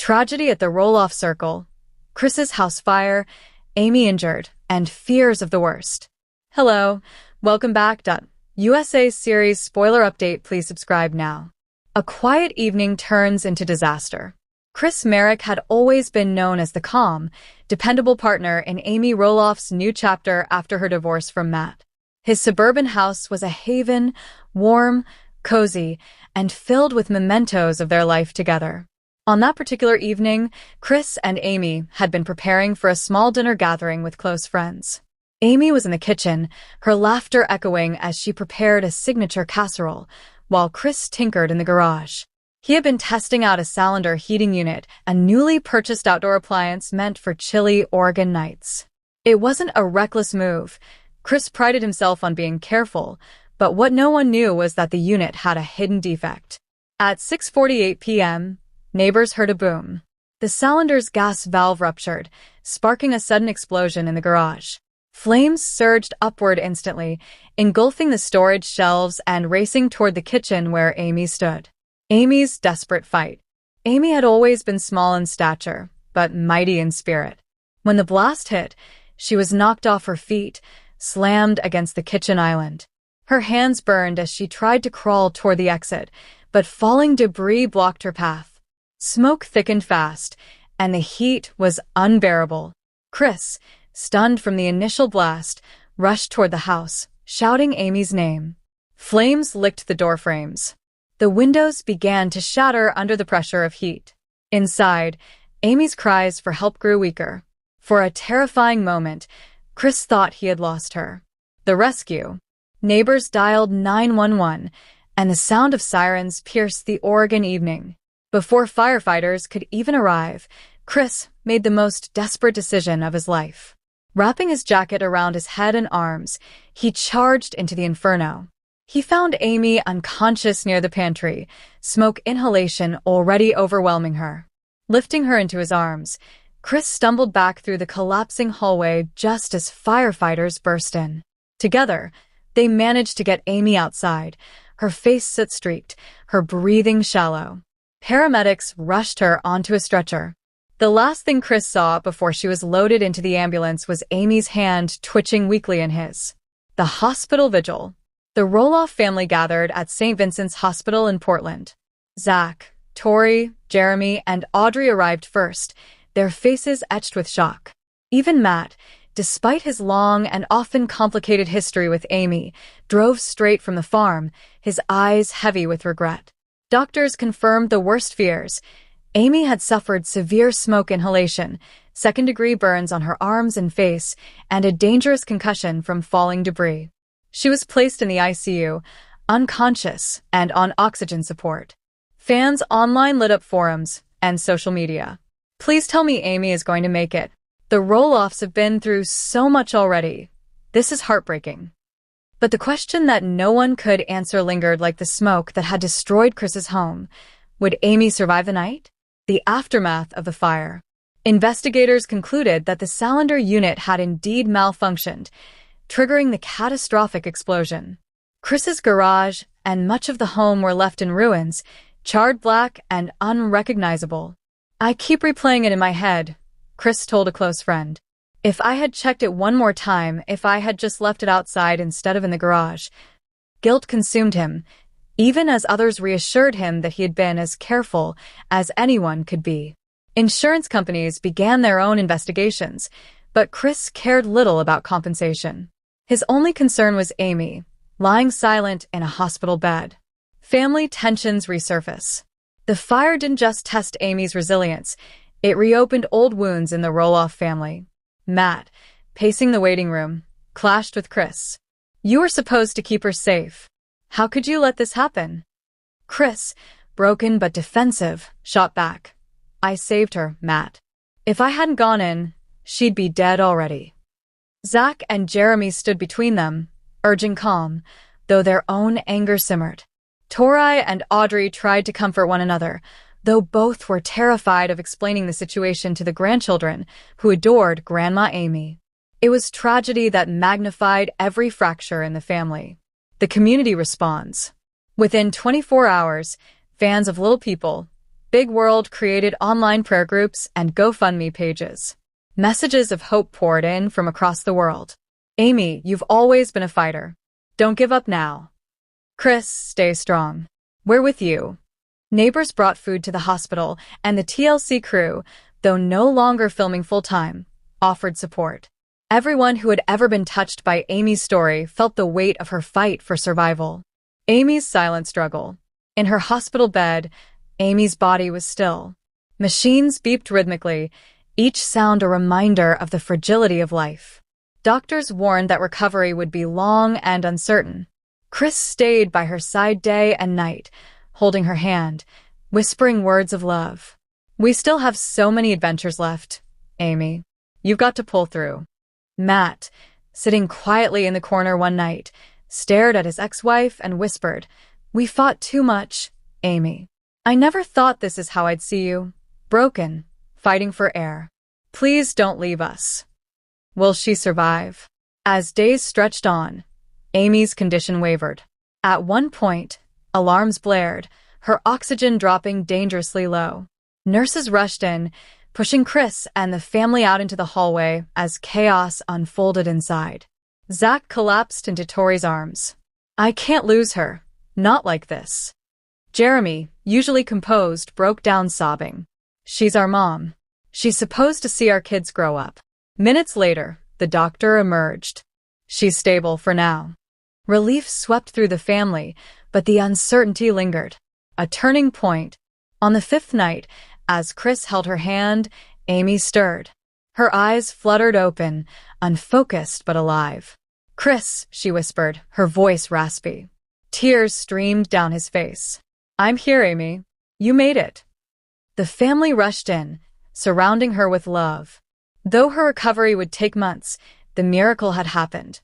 Tragedy at the Roloff circle, Chris's house fire, Amy injured, and fears of the worst. Hello, welcome back. USA series spoiler update, please subscribe now. A quiet evening turns into disaster. Chris Marek had always been known as the calm, dependable partner in Amy Roloff's new chapter after her divorce from Matt. His suburban house was a haven, warm, cozy, and filled with mementos of their life together. On that particular evening, Chris and Amy had been preparing for a small dinner gathering with close friends. Amy was in the kitchen, her laughter echoing as she prepared a signature casserole, while Chris tinkered in the garage. He had been testing out a cylinder heating unit, a newly purchased outdoor appliance meant for chilly Oregon nights. It wasn't a reckless move. Chris prided himself on being careful, but what no one knew was that the unit had a hidden defect. At 6:48 p.m., neighbors heard a boom. The cylinder's gas valve ruptured, sparking a sudden explosion in the garage. Flames surged upward instantly, engulfing the storage shelves and racing toward the kitchen where Amy stood. Amy's desperate fight. Amy had always been small in stature, but mighty in spirit. When the blast hit, she was knocked off her feet, slammed against the kitchen island. Her hands burned as she tried to crawl toward the exit, but falling debris blocked her path. Smoke thickened fast, and the heat was unbearable. Chris, stunned from the initial blast, rushed toward the house, shouting Amy's name. Flames licked the door frames. The windows began to shatter under the pressure of heat. Inside, Amy's cries for help grew weaker. For a terrifying moment, Chris thought he had lost her. The rescue. Neighbors dialed 911, and the sound of sirens pierced the Oregon evening. Before firefighters could even arrive, Chris made the most desperate decision of his life. Wrapping his jacket around his head and arms, he charged into the inferno. He found Amy unconscious near the pantry, smoke inhalation already overwhelming her. Lifting her into his arms, Chris stumbled back through the collapsing hallway just as firefighters burst in. Together, they managed to get Amy outside, her face soot-streaked, her breathing shallow. Paramedics rushed her onto a stretcher. The last thing Chris saw before she was loaded into the ambulance was Amy's hand twitching weakly in his. The hospital vigil. The Roloff family gathered at St. Vincent's Hospital in Portland. Zach, Tori, Jeremy, and Audrey arrived first, their faces etched with shock. Even Matt, despite his long and often complicated history with Amy, drove straight from the farm, his eyes heavy with regret. Doctors confirmed the worst fears. Amy had suffered severe smoke inhalation, second-degree burns on her arms and face, and a dangerous concussion from falling debris. She was placed in the ICU, unconscious and on oxygen support. Fans online lit up forums and social media. Please tell me Amy is going to make it. The Roloffs have been through so much already. This is heartbreaking. But the question that no one could answer lingered like the smoke that had destroyed Chris's home. Would Amy survive the night? The aftermath of the fire. Investigators concluded that the cylinder unit had indeed malfunctioned, triggering the catastrophic explosion. Chris's garage and much of the home were left in ruins, charred black and unrecognizable. I keep replaying it in my head, Chris told a close friend. If I had checked it one more time, if I had just left it outside instead of in the garage. Guilt consumed him, even as others reassured him that he had been as careful as anyone could be. Insurance companies began their own investigations, but Chris cared little about compensation. His only concern was Amy, lying silent in a hospital bed. Family tensions resurface. The fire didn't just test Amy's resilience, it reopened old wounds in the Roloff family. Matt, pacing the waiting room, clashed with Chris. You were supposed to keep her safe. How could you let this happen? Chris, broken but defensive, shot back. I saved her, Matt. If I hadn't gone in, she'd be dead already. Zach and Jeremy stood between them, urging calm, though their own anger simmered. Tori and Audrey tried to comfort one another, though both were terrified of explaining the situation to the grandchildren, who adored Grandma Amy. It was tragedy that magnified every fracture in the family. The community responds. Within 24 hours, fans of Little People, big world created online prayer groups and GoFundMe pages. Messages of hope poured in from across the world. Amy, you've always been a fighter. Don't give up now. Chris, stay strong. We're with you. Neighbors brought food to the hospital, and the TLC crew, though no longer filming full-time, offered support. Everyone who had ever been touched by Amy's story felt the weight of her fight for survival. Amy's silent struggle. In her hospital bed, Amy's body was still. Machines beeped rhythmically, each sound a reminder of the fragility of life. Doctors warned that recovery would be long and uncertain. Chris stayed by her side day and night, holding her hand, whispering words of love. We still have so many adventures left, Amy. You've got to pull through. Matt, sitting quietly in the corner one night, stared at his ex-wife and whispered, "We fought too much, Amy. I never thought this is how I'd see you. Broken, fighting for air. Please don't leave us." Will she survive? As days stretched on, Amy's condition wavered. At one point, alarms blared, her oxygen dropping dangerously low. Nurses rushed in, pushing Chris and the family out into the hallway as chaos unfolded inside. Zach collapsed into Tori's arms. "I can't lose her. Not like this." Jeremy, usually composed, broke down sobbing. "She's our mom. She's supposed to see our kids grow up." Minutes later, the doctor emerged. "She's stable for now." Relief swept through the family, but the uncertainty lingered. A turning point. On the fifth night, as Chris held her hand, Amy stirred. Her eyes fluttered open, unfocused but alive. "Chris," she whispered, her voice raspy. Tears streamed down his face. "I'm here, Amy. You made it." The family rushed in, surrounding her with love. Though her recovery would take months, the miracle had happened.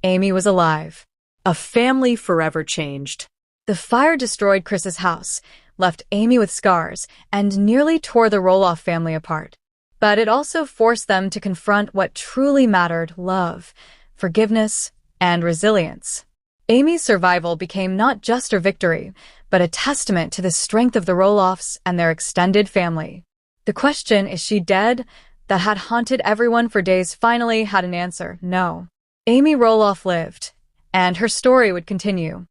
Amy was alive. A family forever changed. The fire destroyed Chris's house, left Amy with scars, and nearly tore the Roloff family apart. But it also forced them to confront what truly mattered: love, forgiveness, and resilience. Amy's survival became not just her victory, but a testament to the strength of the Roloffs and their extended family. The question, "Is she dead?" that had haunted everyone for days finally had an answer: no. Amy Roloff lived, and her story would continue.